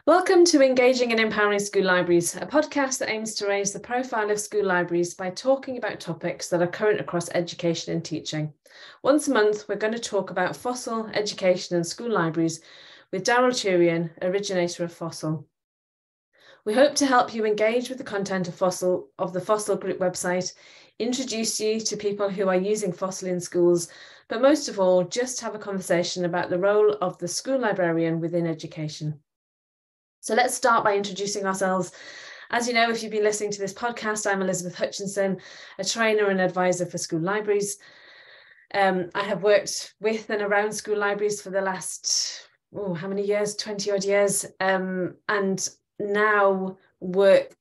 Welcome to Engaging and Empowering School Libraries, a podcast that aims to raise the profile of school libraries by talking about topics that are current across education and teaching. Once a month, we're going to talk about FOSIL, education and school libraries with Daryl Turian, originator of FOSIL. We hope to help you engage with the content of the FOSIL Group website, introduce you to people who are using FOSIL in schools, but most of all, just have a conversation about the role of the school librarian within education. So let's start by introducing ourselves. As you know, if you've been listening to this podcast, I'm Elizabeth Hutchinson, a trainer and advisor for school libraries. I have worked with and around school libraries for the last, how many years? 20 odd years, and now work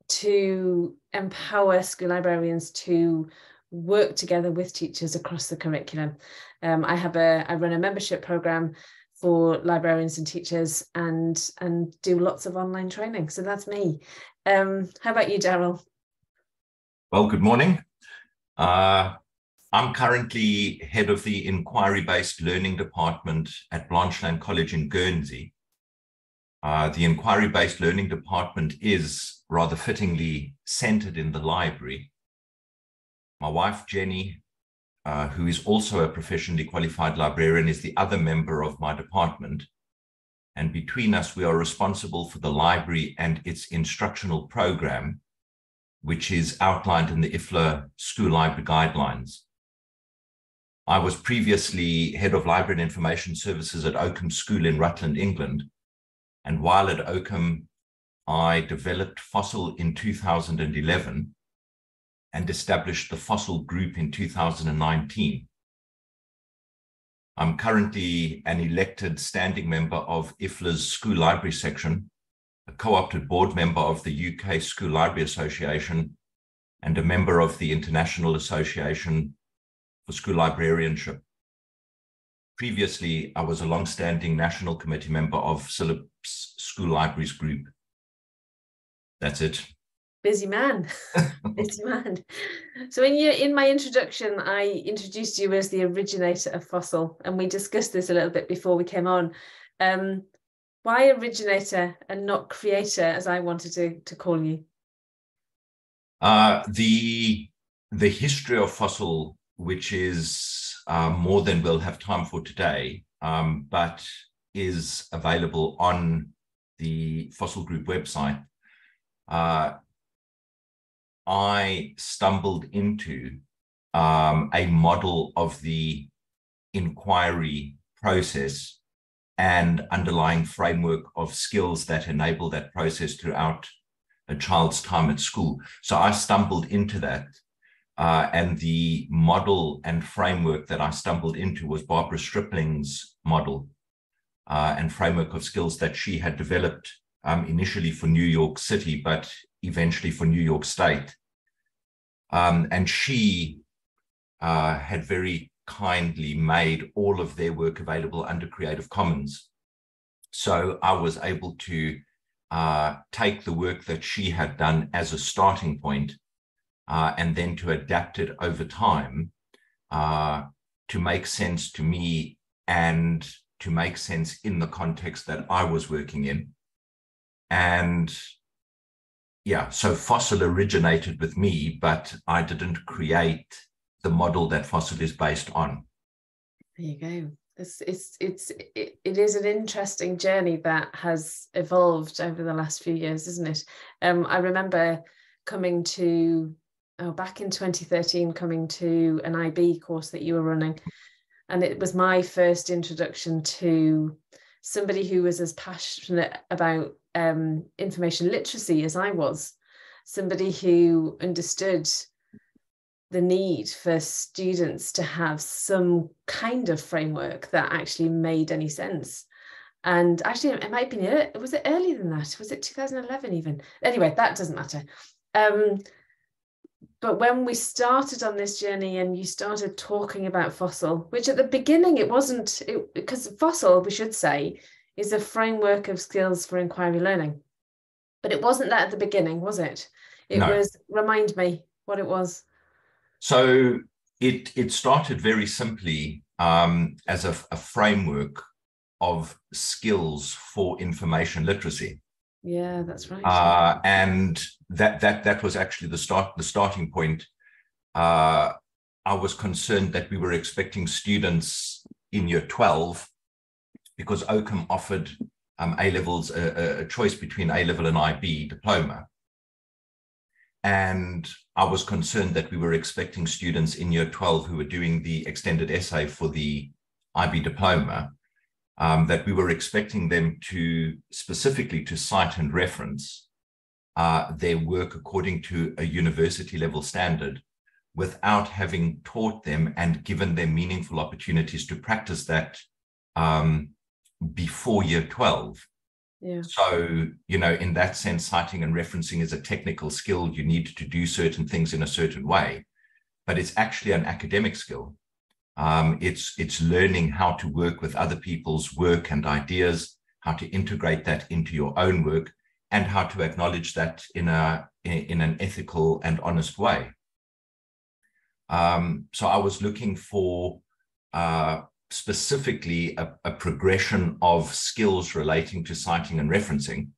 to empower school librarians to work together with teachers across the curriculum. I run a membership program for librarians and teachers and do lots of online training. So that's me. How about you, Daryl? Well, good morning. I'm currently head of the inquiry-based learning department at Blanchland College in Guernsey. The inquiry-based learning department is rather fittingly centered in the library. My wife, Jenny, who is also a professionally qualified librarian, is the other member of my department. And between us, we are responsible for the library and its instructional program, which is outlined in the IFLA School Library Guidelines. I was previously head of library and information services at Oakham School in Rutland, England. And while at Oakham, I developed FOSIL in 2011 and established the FOSIL Group in 2019. I'm currently an elected standing member of IFLA's School Library section, a co-opted board member of the UK School Library Association, and a member of the International Association for School Librarianship. Previously, I was a long-standing national committee member of SILIP's School Libraries Group. That's it. Busy man, busy man. So in my introduction, I introduced you as the originator of FOSIL, and we discussed this a little bit before we came on. Why originator and not creator, as I wanted to call you? The history of FOSIL, which is more than we'll have time for today, but is available on the FOSIL Group website. I stumbled into a model of the inquiry process and underlying framework of skills that enable that process throughout a child's time at school. So I stumbled into that, and the model and framework that I stumbled into was Barbara Stripling's model and framework of skills that she had developed initially for New York City, but eventually for New York State. And she had very kindly made all of their work available under Creative Commons. So I was able to take the work that she had done as a starting point and then to adapt it over time to make sense to me and to make sense in the context that I was working in. And yeah, so FOSIL originated with me, but I didn't create the model that FOSIL is based on. There you go. It is an interesting journey that has evolved over the last few years, isn't it? I remember coming to, back in 2013, coming to an IB course that you were running. And it was my first introduction to somebody who was as passionate about information literacy as I was, somebody who understood the need for students to have some kind of framework that actually made any sense. And actually, it might have been, was it earlier than that? Was it 2011 even? Anyway, that doesn't matter. But when we started on this journey and you started talking about FOSIL, which at the beginning it wasn't, because FOSIL, we should say, is a framework of skills for inquiry learning. But it wasn't that at the beginning, was it? It was, remind me what it was. So it started very simply as a framework of skills for information literacy. Yeah, that's right. And that was actually the starting point. I was concerned that we were expecting students in year 12, because Oakham offered A-levels a choice between A-level and IB diploma. And I was concerned that we were expecting students in year 12 who were doing the extended essay for the IB diploma, that we were expecting them to specifically to cite and reference their work according to a university level standard, without having taught them and given them meaningful opportunities to practice that before year 12. Yeah. So, in that sense, citing and referencing is a technical skill. You need to do certain things in a certain way, but it's actually an academic skill. It's learning how to work with other people's work and ideas, how to integrate that into your own work, and how to acknowledge that in an ethical and honest way. So I was looking for specifically a progression of skills relating to citing and referencing,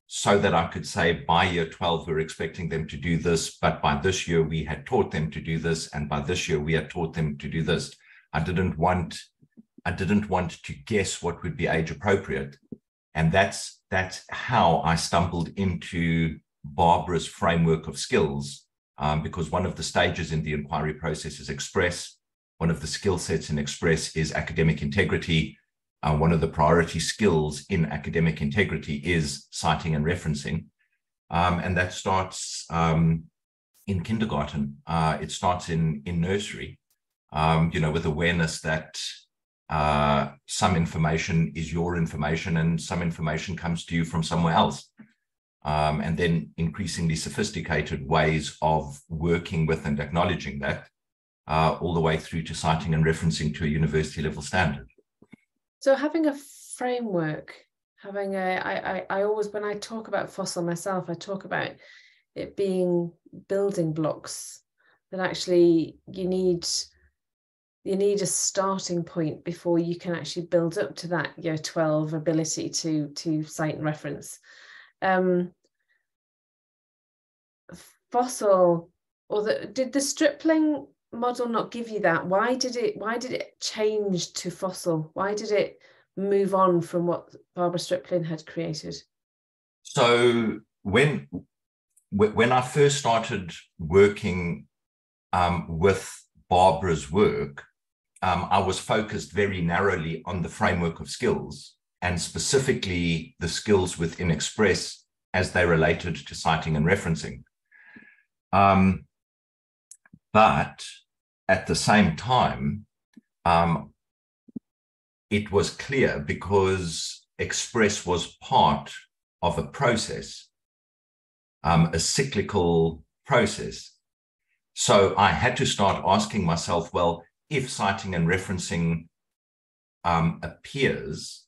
so that I could say by year 12, we're expecting them to do this, but by this year we had taught them to do this, and by this year we had taught them to do this. I didn't want to guess what would be age appropriate. And that's how I stumbled into Barbara's framework of skills, because one of the stages in the inquiry process is Express. One of the skill sets in Express is academic integrity. One of the priority skills in academic integrity is citing and referencing. And that starts in kindergarten. It starts in nursery, with awareness that some information is your information and some information comes to you from somewhere else. And then increasingly sophisticated ways of working with and acknowledging that, all the way through to citing and referencing to a university level standard. So having a framework, I always, when I talk about FOSIL myself, I talk about it being building blocks, that actually you need a starting point before you can actually build up to that year 12 ability to cite and reference. FOSIL, did the Stripling model not give you that? Why did it change to FOSIL? Why did it move on from what Barbara Stripling had created? So when I first started working with Barbara's work, I was focused very narrowly on the framework of skills, and specifically the skills within Express as they related to citing and referencing. But at the same time, it was clear, because Express was part of a process, a cyclical process. So I had to start asking myself, well, if citing and referencing appears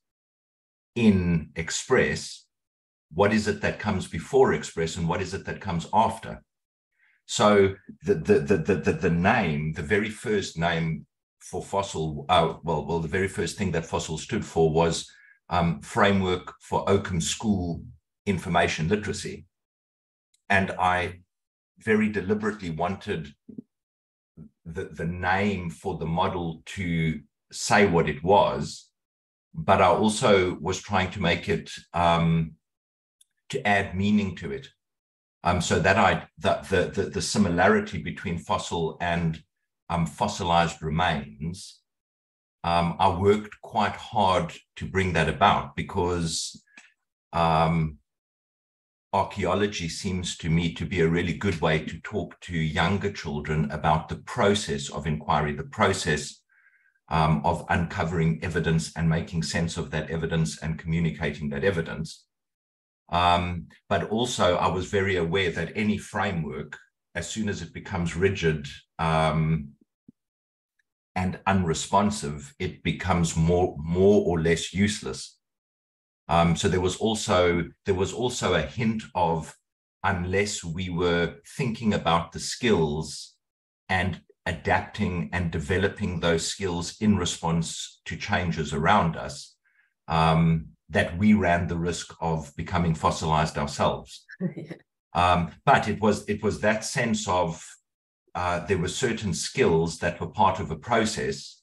in Express, what is it that comes before Express and what is it that comes after? So the name, the very first name for FOSIL, the very first thing that FOSIL stood for was Framework for Oakham School Information Literacy. And I very deliberately wanted the name for the model to say what it was, but I also was trying to make it, to add meaning to it. So that the similarity between FOSIL and fossilized remains, I worked quite hard to bring that about, because archaeology seems to me to be a really good way to talk to younger children about the process of inquiry, the process of uncovering evidence and making sense of that evidence and communicating that evidence. But also I was very aware that any framework, as soon as it becomes rigid and unresponsive, it becomes more or less useless. So there was also a hint of, unless we were thinking about the skills and adapting and developing those skills in response to changes around us, that we ran the risk of becoming fossilized ourselves. But it was that sense of there were certain skills that were part of a process.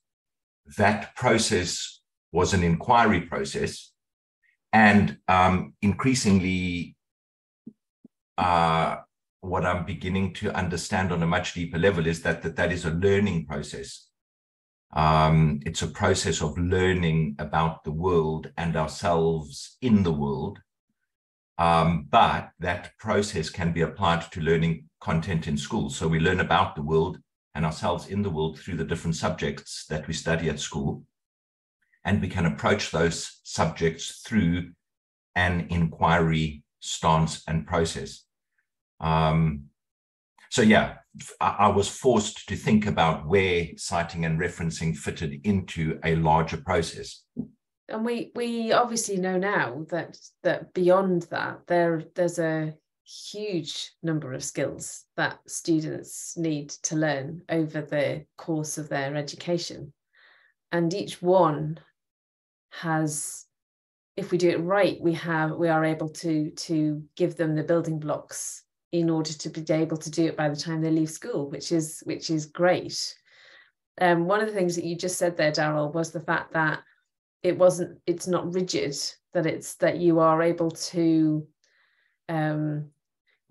That process was an inquiry process, and increasingly, what I'm beginning to understand on a much deeper level is that is a learning process. It's a process of learning about the world and ourselves in the world. But that process can be applied to learning content in school. So we learn about the world and ourselves in the world through the different subjects that we study at school. And we can approach those subjects through an inquiry stance and process. So yeah, I was forced to think about where citing and referencing fitted into a larger process. And we obviously know now that beyond that, there's a huge number of skills that students need to learn over the course of their education. And each one has, if we do it right, we are able to give them the building blocks in order to be able to do it by the time they leave school, which is great. One of the things that you just said there, Daryl, was the fact that it's not rigid, that you are able to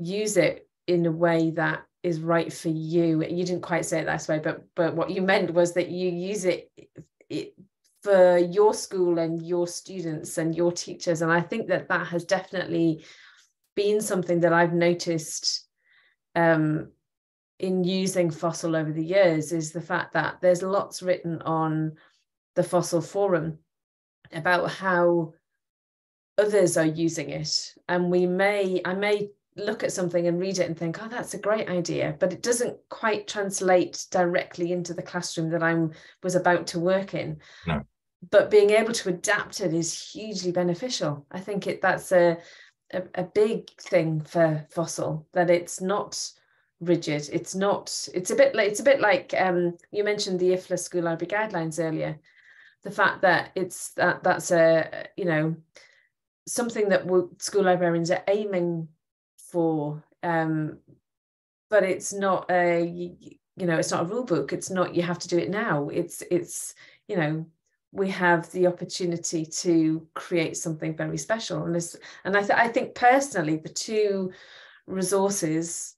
use it in a way that is right for you. You didn't quite say it that way, but what you meant was that you use it for your school and your students and your teachers. And I think that has definitely been something that I've noticed in using FOSIL over the years, is the fact that there's lots written on the FOSIL forum about how others are using it. And I may look at something and read it and think, oh, that's a great idea, but it doesn't quite translate directly into the classroom that I was about to work in. No. But being able to adapt it is hugely beneficial. I think that's a big thing for FOSIL, that it's not rigid. It's a bit like you mentioned the IFLA School Library Guidelines earlier. The fact that that's a something that school librarians are aiming for, but it's not it's not a rule book. It's not you have to do it now. It's we have the opportunity to create something very special, and I think personally the two resources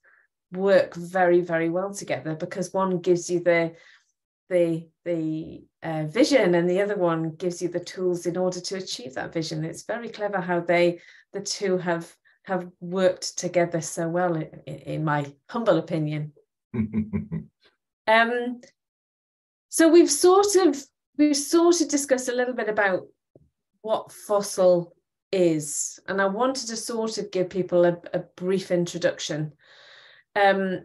work very, very well together, because one gives you the vision and the other one gives you the tools in order to achieve that vision. It's very clever how the two have worked together so well, in my humble opinion. So we've sort of discussed a little bit about what FOSIL is, and I wanted to sort of give people a brief introduction. Now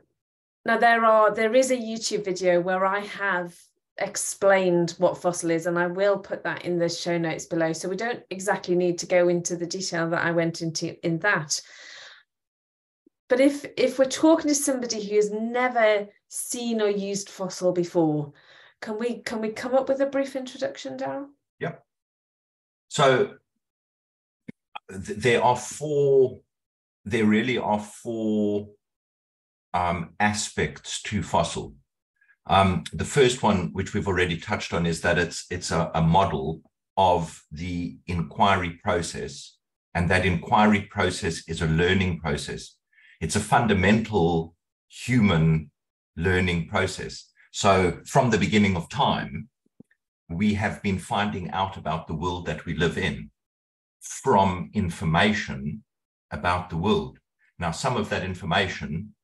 there is a YouTube video where I have explained what FOSIL is, and I will put that in the show notes below, so we don't exactly need to go into the detail that I went into in that. But if we're talking to somebody who has never seen or used FOSIL before, can we come up with a brief introduction, Daryl? Yeah. So there really are four aspects to FOSIL. The first one, which we've already touched on, is that it's a model of the inquiry process, and that inquiry process is a learning process. It's a fundamental human learning process. So from the beginning of time, we have been finding out about the world that we live in from information about the world. Now, some of that information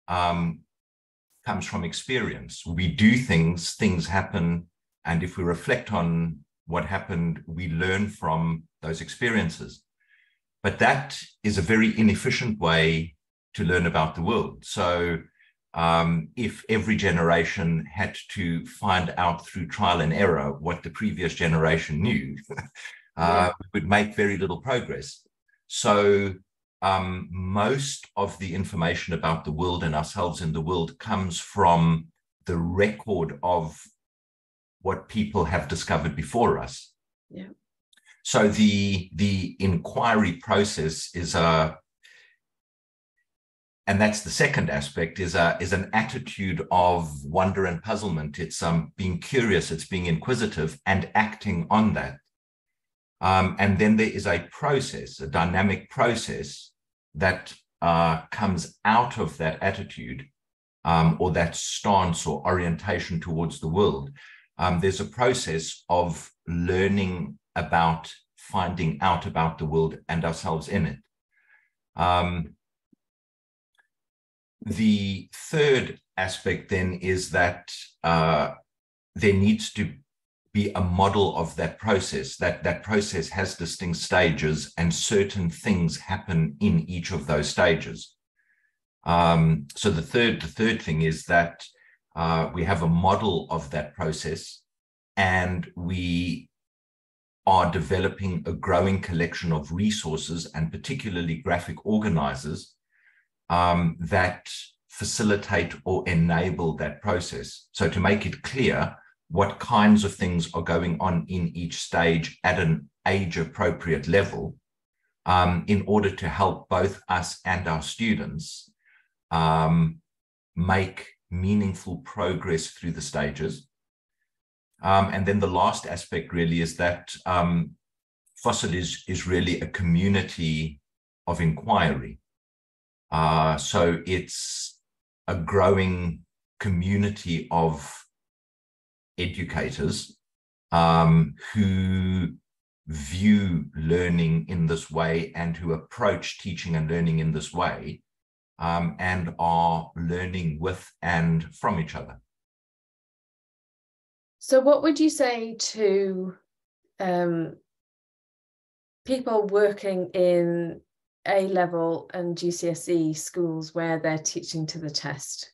comes from experience. We do things happen, and if we reflect on what happened, we learn from those experiences. But that is a very inefficient way to learn about the world. So if every generation had to find out through trial and error what the previous generation knew, we would make very little progress. So most of the information about the world and ourselves in the world comes from the record of what people have discovered before us. Yeah. So the inquiry process is and that's the second aspect, is an attitude of wonder and puzzlement. It's being curious, it's being inquisitive and acting on that. And then there is a process, a dynamic process that comes out of that attitude or that stance or orientation towards the world. There's a process of learning about, finding out about the world and ourselves in it. The third aspect then is that there needs to be a model of that process, that process has distinct stages and certain things happen in each of those stages. So the third thing is that we have a model of that process, and we are developing a growing collection of resources, and particularly graphic organizers, that facilitate or enable that process. So to make it clear what kinds of things are going on in each stage at an age-appropriate level, in order to help both us and our students make meaningful progress through the stages. And then the last aspect really is that FOSIL is really a community of inquiry. So it's a growing community of educators who view learning in this way and who approach teaching and learning in this way, and are learning with and from each other. So what would you say to people working in A-level and GCSE schools where they're teaching to the test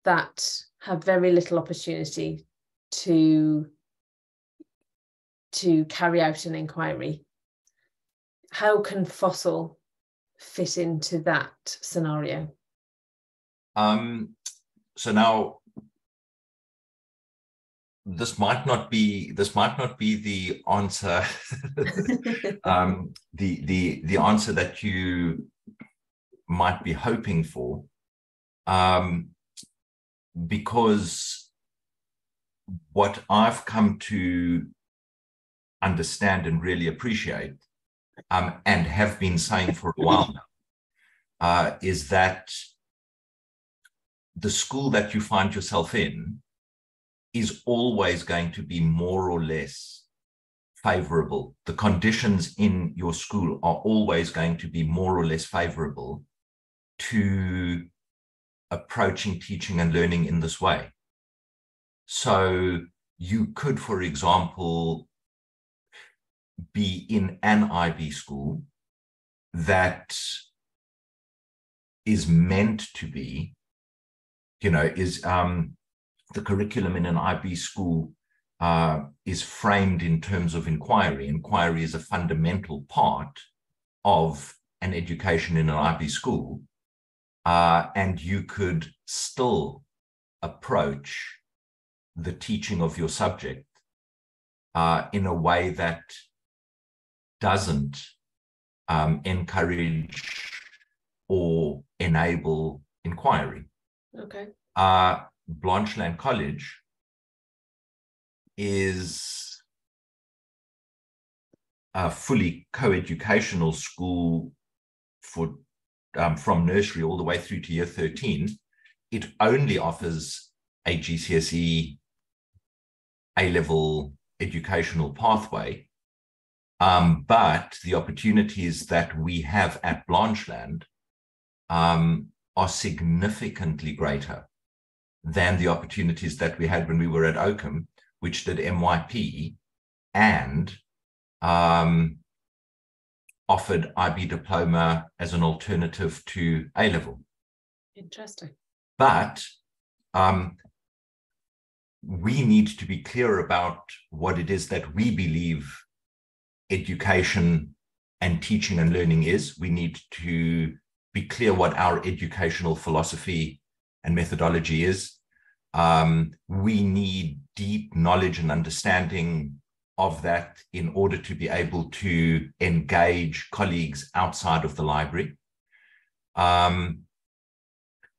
that have very little opportunity to carry out an inquiry? How can FOSIL fit into that scenario? So now this might not be the answer, the answer that you might be hoping for, because what I've come to understand and really appreciate, and have been saying for a while now, is that the school that you find yourself in is always going to be more or less favorable. The conditions in your school are always going to be more or less favorable to approaching teaching and learning in this way. So you could, for example, be in an IB school that is meant to be, the curriculum in an IB school is framed in terms of inquiry. Inquiry is a fundamental part of an education in an IB school, and you could still approach the teaching of your subject in a way that doesn't encourage or enable inquiry. Okay. Blancheland College is a fully co-educational school for from nursery all the way through to year 13. It only offers a GCSE A-level educational pathway, but the opportunities that we have at Blancheland are significantly greater than the opportunities that we had when we were at Oakham, which did MYP and offered IB diploma as an alternative to A-level. Interesting. But we need to be clear about what it is that we believe education and teaching and learning is. We need to be clear what our educational philosophy and methodology is. We need deep knowledge and understanding of that in order to be able to engage colleagues outside of the library.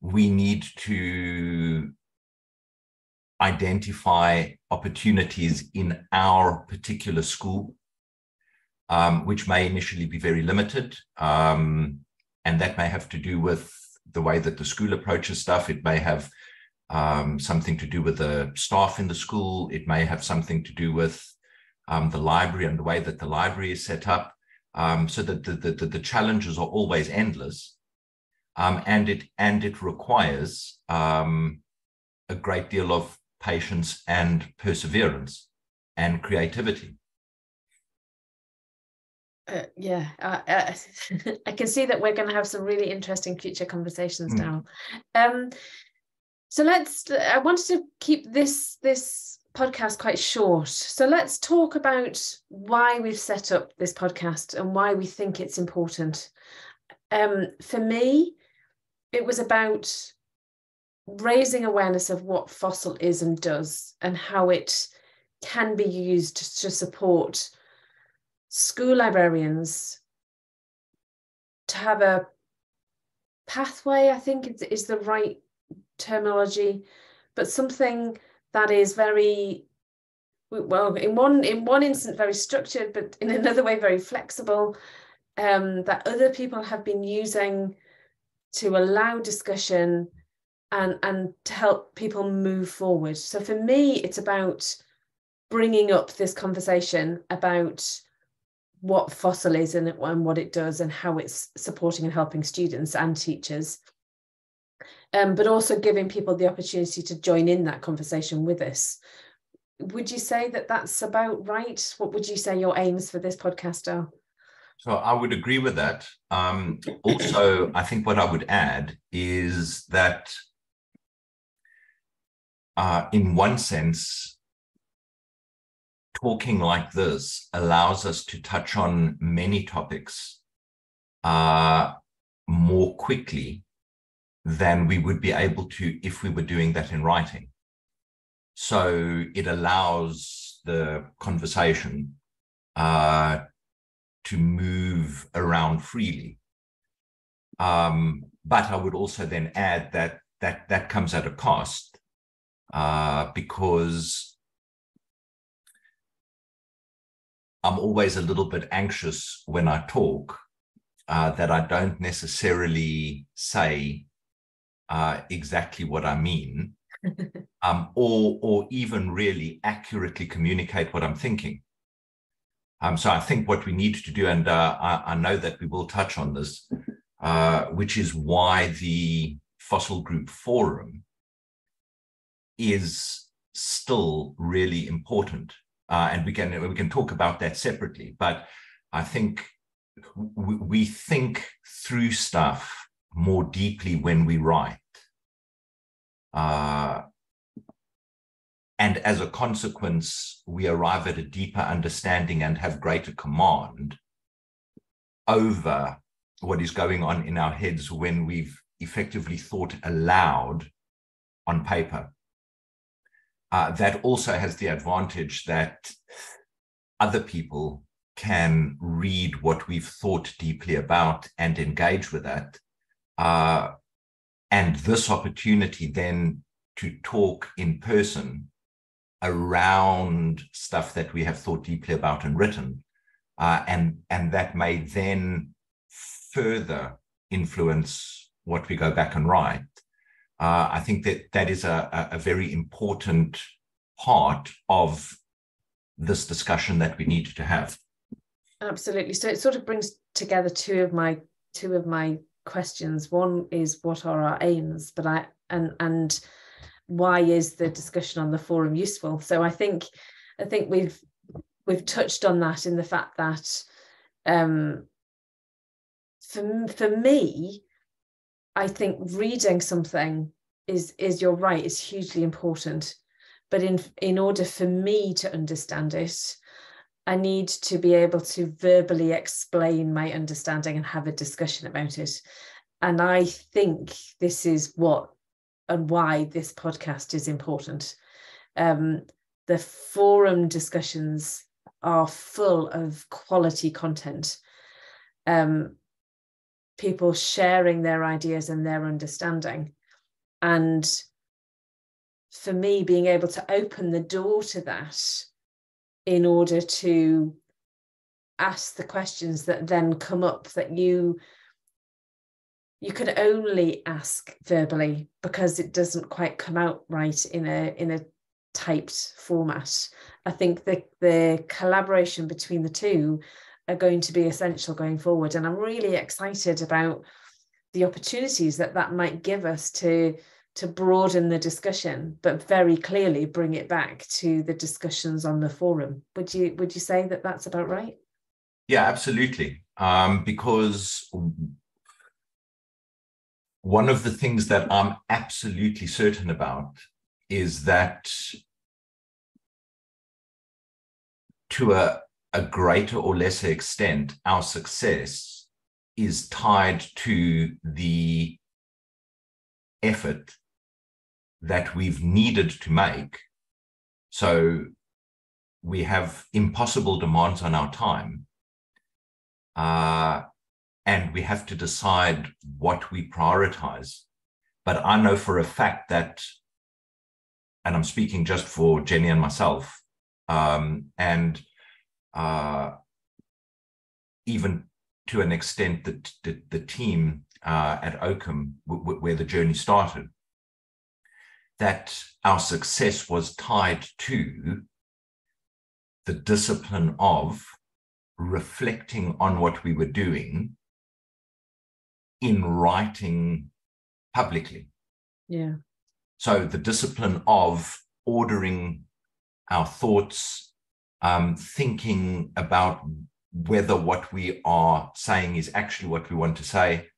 We need to identify opportunities in our particular school, which may initially be very limited. And that may have to do with the way that the school approaches stuff. It may have something to do with the staff in the school. It may have something to do with the library and the way that the library is set up, so that the challenges are always endless. And it requires a great deal of patience and perseverance and creativity. I can see that we're going to have some really interesting future conversations now. So I wanted to keep this podcast quite short. So let's talk about why we've set up this podcast and why we think it's important. For me, it was about raising awareness of what FOSIL is and does, and how it can be used to support school librarians to have a pathway, I think is the right terminology, but something that is very, well, in one instance very structured, but in another way very flexible, that other people have been using to allow discussion and to help people move forward. So for me, it's about bringing up this conversation about what FOSIL is and what it does and how it's supporting and helping students and teachers, but also giving people the opportunity to join in that conversation with us. Would you say that that's about right? What would you say your aims for this podcast are? So I would agree with that. Also, I think what I would add is that in one sense, talking like this allows us to touch on many topics more quickly than we would be able to if we were doing that in writing. So it allows the conversation to move around freely. But I would also then add that comes at a cost, because I'm always a little bit anxious when I talk, that I don't necessarily say exactly what I mean, or even really accurately communicate what I'm thinking. So I think what we need to do, and I know that we will touch on this, which is why the FOSIL Group Forum is still really important. And we can talk about that separately, but I think we think through stuff more deeply when we write. And as a consequence, we arrive at a deeper understanding and have greater command over what is going on in our heads when we've effectively thought aloud on paper. That also has the advantage that other people can read what we've thought deeply about and engage with that. And this opportunity then to talk in person around stuff that we have thought deeply about and written, and that may then further influence what we go back and write. I think that is a very important part of this discussion that we need to have. Absolutely. So it sort of brings together two of my questions. One is, what are our aims? But and why is the discussion on the forum useful? So I think we've touched on that in the fact that for me, I think reading something is you're right, is hugely important. But in order for me to understand it, I need to be able to verbally explain my understanding and have a discussion about it. And I think this is what and why this podcast is important. The forum discussions are full of quality content. People sharing their ideas and their understanding. And for me, being able to open the door to that in order to ask the questions that then come up that you could only ask verbally, because it doesn't quite come out right in a typed format. I think the collaboration between the two are going to be essential going forward, and I'm really excited about the opportunities that might give us to broaden the discussion, but very clearly bring it back to the discussions on the forum. Would you say that that's about right? Yeah, absolutely. Because one of the things that I'm absolutely certain about is that to a greater or lesser extent, our success is tied to the effort that we've needed to make. So we have impossible demands on our time, and we have to decide what we prioritize. But I know for a fact that, and I'm speaking just for Jenny and myself, and even to an extent that the team at Oakham, where the journey started, that our success was tied to the discipline of reflecting on what we were doing in writing publicly. Yeah. So the discipline of ordering our thoughts, thinking about whether what we are saying is actually what we want to say,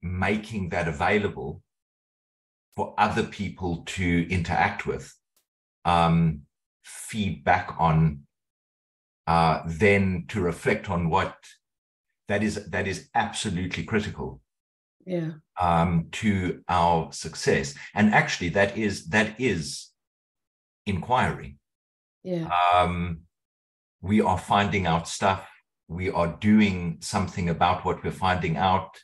making that available for other people to interact with, feedback on, then to reflect on what that is absolutely critical. Yeah. To our success. And actually that is inquiry. Yeah. We are finding out stuff. We are doing something about what we're finding out.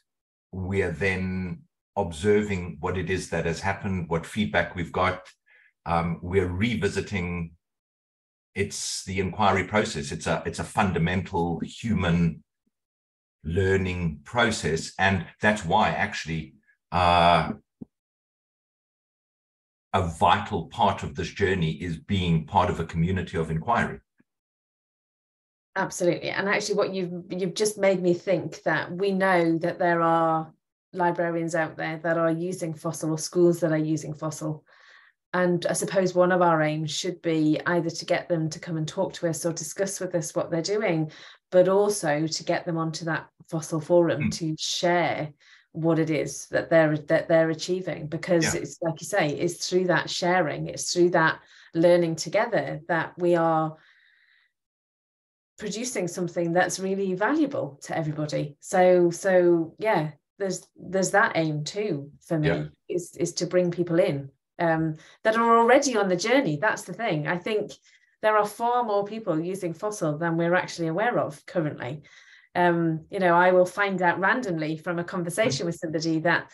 We are then observing what it is that has happened, what feedback we've got. We're revisiting. It's the inquiry process. It's a fundamental human learning process, and that's why actually a vital part of this journey is being part of a community of inquiry. Absolutely. And actually what you've just made me think that we know that there are librarians out there that are using FOSIL, or schools that are using FOSIL. And I suppose one of our aims should be either to get them to come and talk to us or discuss with us what they're doing, but also to get them onto that FOSIL forum to share what it is that they're achieving. Because it's like you say, it's through that sharing, it's through that learning together that we are producing something that's really valuable to everybody. So yeah, there's that aim too for me, is to bring people in that are already on the journey. That's the thing. I think there are far more people using FOSIL than we're actually aware of currently. I will find out randomly from a conversation with somebody that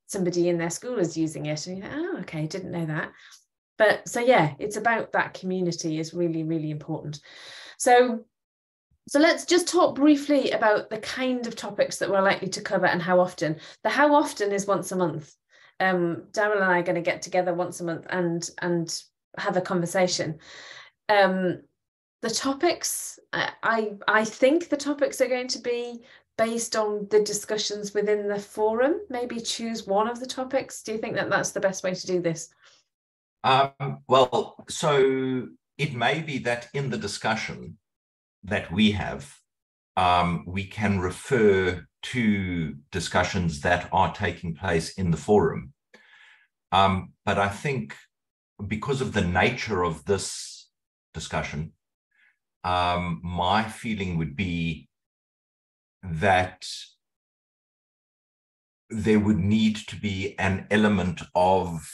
somebody in their school is using it, and oh, okay, didn't know that. But so yeah, it's about that community is really, really important. So let's just talk briefly about the kind of topics that we're likely to cover and how often. The how often is once a month. Daryl and I are going to get together once a month and have a conversation. The topics, I think the topics are going to be based on the discussions within the forum. Maybe choose one of the topics. Do you think that that's the best way to do this? Well, so it may be that in the discussion that we have, we can refer to discussions that are taking place in the forum. But I think because of the nature of this discussion, my feeling would be that there would need to be an element of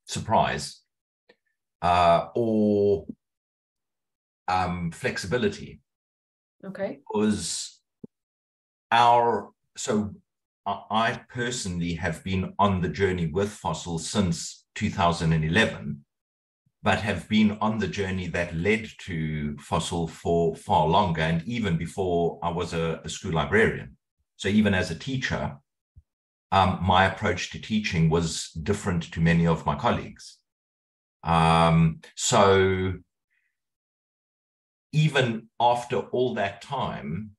surprise or flexibility. Okay. Was I personally have been on the journey with FOSIL since 2011, but have been on the journey that led to FOSIL for far longer, and even before I was a school librarian. So even as a teacher, my approach to teaching was different to many of my colleagues. So even after all that time,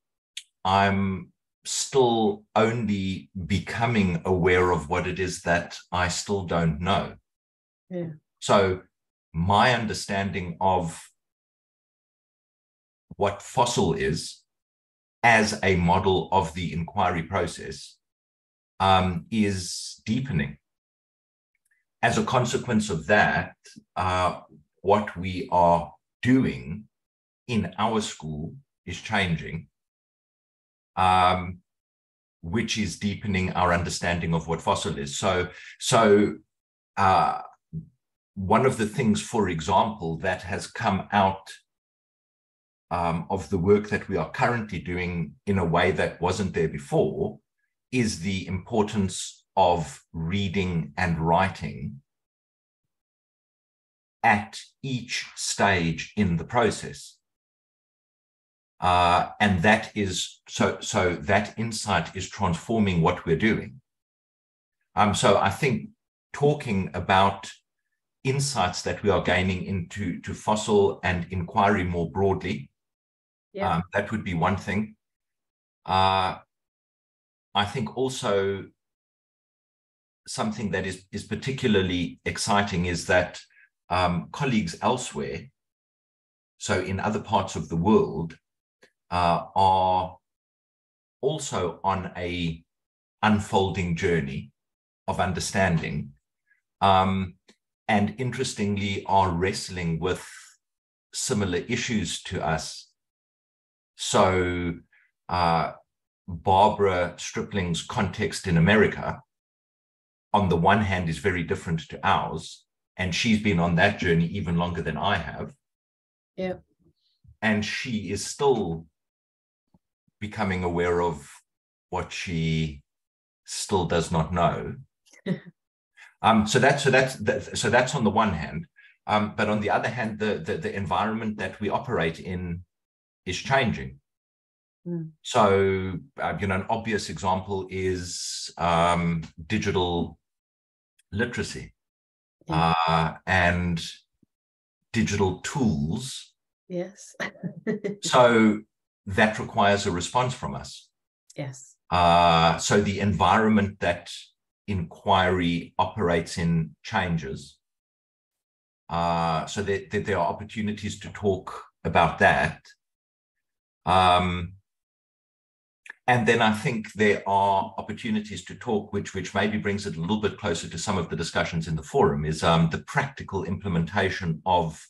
I'm still only becoming aware of what it is that I still don't know. Yeah. So my understanding of what FOSIL is as a model of the inquiry process is deepening. As a consequence of that, what we are doing in our school is changing, which is deepening our understanding of what FOSIL is. So one of the things, for example, that has come out of the work that we are currently doing in a way that wasn't there before is the importance of reading and writing at each stage in the process. And that is so that insight is transforming what we're doing. So I think talking about insights that we are gaining into FOSIL and inquiry more broadly, that would be one thing. I think also something that is particularly exciting is that colleagues elsewhere, so in other parts of the world, are also on a unfolding journey of understanding, and interestingly are wrestling with similar issues to us. So Barbara Stripling's context in America, on the one hand, is very different to ours, and she's been on that journey even longer than I have. Yeah. And she is still becoming aware of what she still does not know. So that's on the one hand, but on the other hand, the environment that we operate in is changing. So an obvious example is digital literacy and digital tools. Yes. So that requires a response from us. Yes. So the environment that inquiry operates in changes. So there are opportunities to talk about that. And then I think there are opportunities to talk, which maybe brings it a little bit closer to some of the discussions in the forum, is the practical implementation of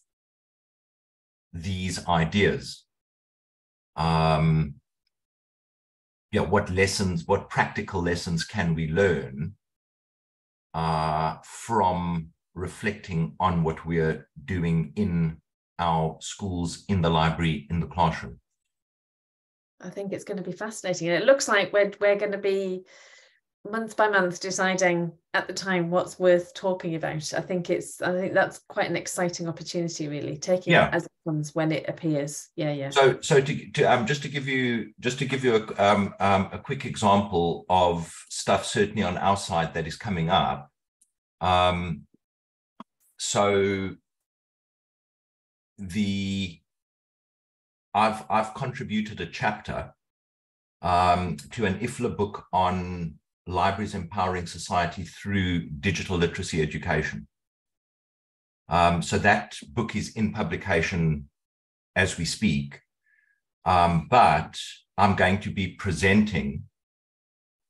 these ideas. What practical lessons can we learn from reflecting on what we're doing in our schools, in the library, in the classroom? I think it's going to be fascinating. And it looks like we're going to be month by month deciding at the time what's worth talking about. I think that's quite an exciting opportunity, really, taking it as it comes when it appears. So just to give you a quick example of stuff certainly on our side that is coming up. I've contributed a chapter to an IFLA book on libraries empowering society through digital literacy education. So that book is in publication as we speak, but I'm going to be presenting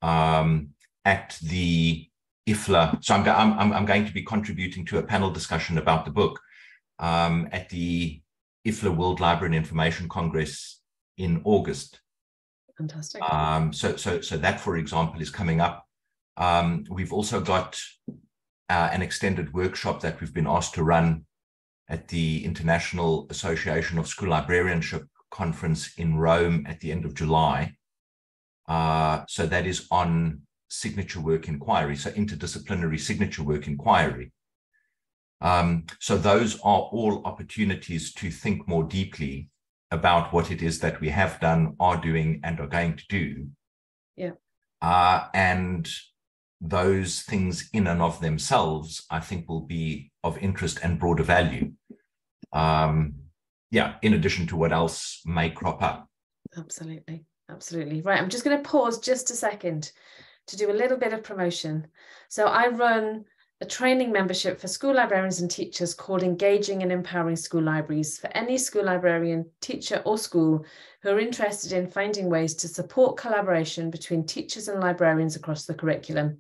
at the IFLA. So I'm going to be contributing to a panel discussion about the book at the IFLA World Library and Information Congress in August. Fantastic. So that, for example, is coming up. We've also got an extended workshop that we've been asked to run at the International Association of School Librarianship conference in Rome at the end of July. So that is on signature work inquiry, so interdisciplinary signature work inquiry. So those are all opportunities to think more deeply about what it is that we have done, are doing, and are going to do. Yeah. And those things in and of themselves, I think, will be of interest and broader value. Yeah, in addition to what else may crop up. Absolutely. Absolutely. Right. I'm just going to pause just a second to do a little bit of promotion. So I run a training membership for school librarians and teachers called Engaging and Empowering School Libraries for any school librarian, teacher or school who are interested in finding ways to support collaboration between teachers and librarians across the curriculum.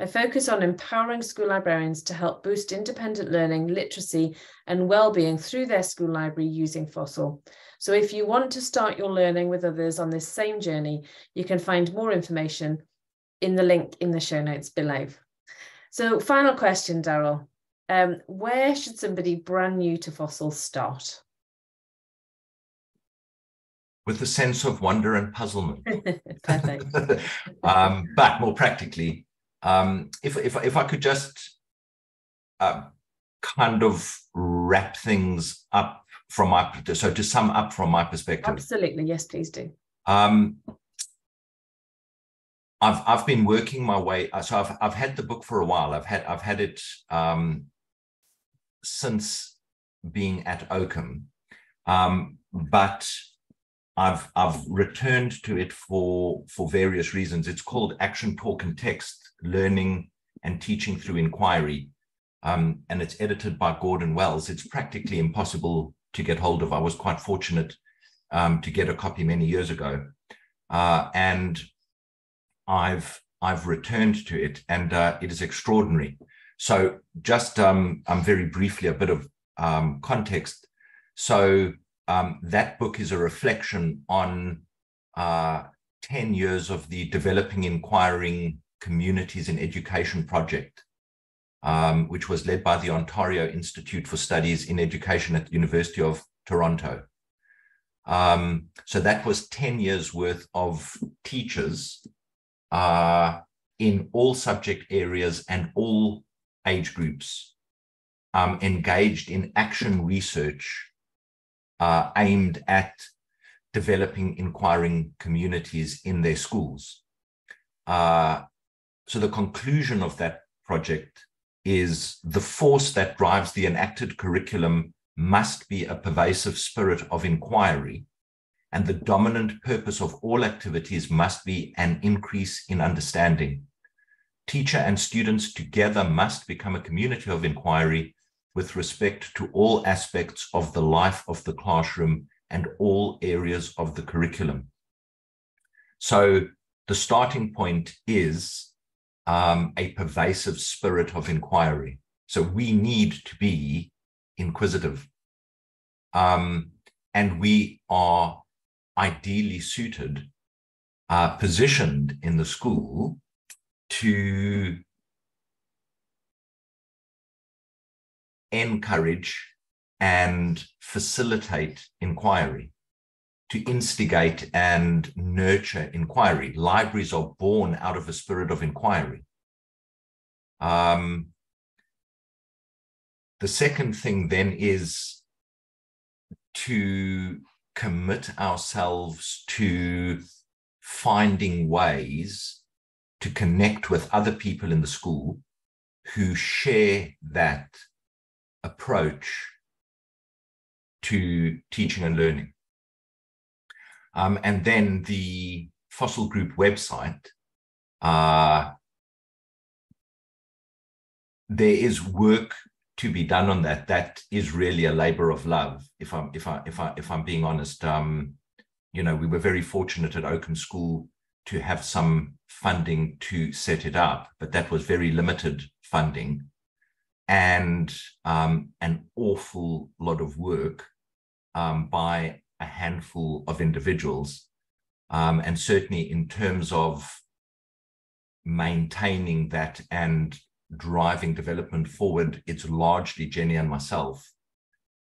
I focus on empowering school librarians to help boost independent learning, literacy, and well-being through their school library using FOSIL. So if you want to start your learning with others on this same journey, you can find more information in the link in the show notes below. So final question, Daryl. Where should somebody brand new to FOSIL start? With a sense of wonder and puzzlement. Perfect. But more practically, if I could just kind of wrap things up from so to sum up from my perspective. Absolutely, yes, please do. I've been working my way. So I've had the book for a while. I've had it since being at Oakham, but I've returned to it for various reasons. It's called Action, Talk, and Text: Learning and Teaching Through Inquiry, and it's edited by Gordon Wells. It's practically impossible to get hold of. I was quite fortunate to get a copy many years ago, and I've returned to it, and it is extraordinary. So just very briefly, a bit of context. So that book is a reflection on 10 years of the Developing Inquiring Communities in Education project, which was led by the Ontario Institute for Studies in Education at the University of Toronto. So that was 10 years worth of teachers in all subject areas and all age groups engaged in action research aimed at developing inquiring communities in their schools. So the conclusion of that project is the force that drives the enacted curriculum must be a pervasive spirit of inquiry, and the dominant purpose of all activities must be an increase in understanding. Teacher and students together must become a community of inquiry with respect to all aspects of the life of the classroom and all areas of the curriculum. So the starting point is a pervasive spirit of inquiry. So we need to be inquisitive. And we are ideally suited, positioned in the school to encourage and facilitate inquiry, to instigate and nurture inquiry. Libraries are born out of a spirit of inquiry. The second thing then is to commit ourselves to finding ways to connect with other people in the school who share that approach to teaching and learning. And then the FOSIL Group website, there is work to be done on that. That is really a labor of love. If I'm being honest, you know, we were very fortunate at Oakham School to have some funding to set it up, but that was very limited funding and an awful lot of work by a handful of individuals. And certainly in terms of maintaining that and driving development forward, it's largely Jenny and myself.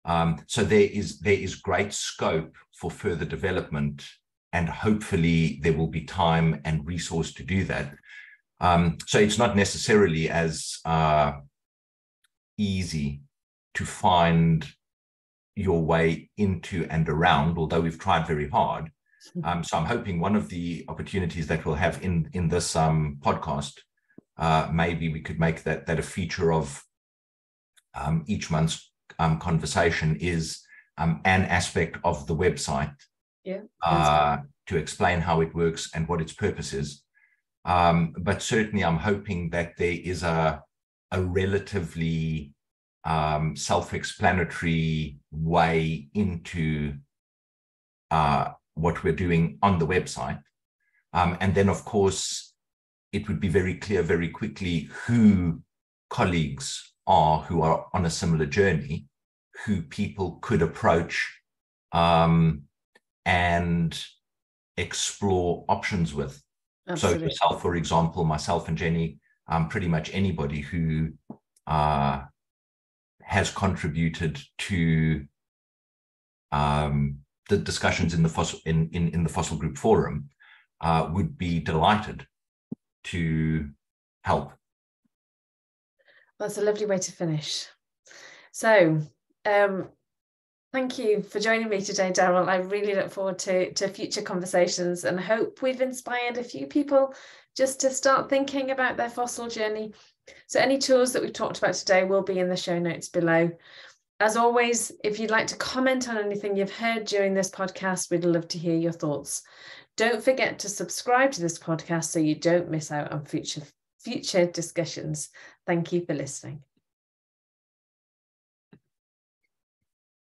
So there is great scope for further development, and hopefully there will be time and resource to do that. So it's not necessarily as easy to find your way into and around, although we've tried very hard. So I'm hoping one of the opportunities that we'll have in this podcast, maybe we could make that a feature of each month's conversation, is an aspect of the website, to explain how it works and what its purpose is. But certainly I'm hoping that there is a relatively self-explanatory way into what we're doing on the website. And then, of course, it would be very clear very quickly who colleagues are who are on a similar journey, who people could approach and explore options with. Absolutely. So yourself, for example, myself and Jenny, pretty much anybody who has contributed to the discussions in the FOSIL Group Forum would be delighted to help. That's a lovely way to finish. So thank you for joining me today, Daryl. I really look forward to future conversations, and hope we've inspired a few people just to start thinking about their FOSIL journey. So any tools that we've talked about today will be in the show notes below. As always, if you'd like to comment on anything you've heard during this podcast, we'd love to hear your thoughts. Don't forget to subscribe to this podcast so you don't miss out on future discussions. Thank you for listening.